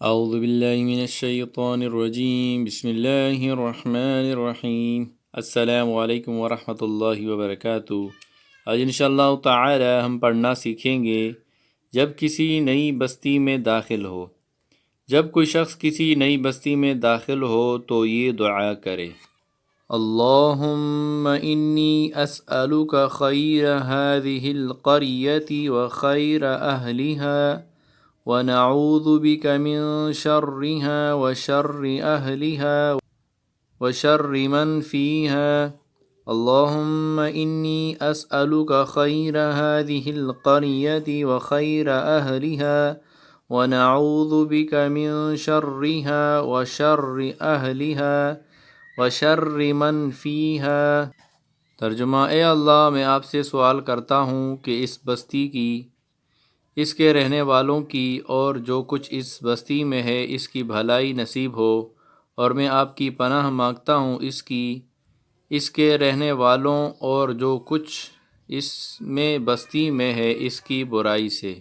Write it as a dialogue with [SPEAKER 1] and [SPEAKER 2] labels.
[SPEAKER 1] اعوذ باللہ من الشیطان الرجیم بسم اللہ الرحمن الرحیم۔ السلام علیکم ورحمۃ اللہ وبرکاتہ۔ آج انشاءاللہ تعالی ہم پڑھنا سیکھیں گے جب کسی نئی بستی میں داخل ہو۔ جب کوئی شخص کسی نئی بستی میں داخل ہو تو یہ دعا کرے: اللہم انی اسألک خیر هذه القریة وخیر اہلها ونعوذ بك من شرها وشر أهلها وشر من فيها اللهم إني أسألك خير هذه القرية وخير أهلها ونعوذ بك من شرها وشر أهلها وشر من فيها۔ ترجمہ: اے اللہ، میں آپ سے سوال کرتا ہوں کہ اس بستی کی، اس کے رہنے والوں کی اور جو کچھ اس بستی میں ہے اس کی بھلائی نصیب ہو، اور میں آپ کی پناہ مانگتا ہوں اس کی، اس کے رہنے والوں اور جو کچھ اس میں بستی میں ہے اس کی برائی سے۔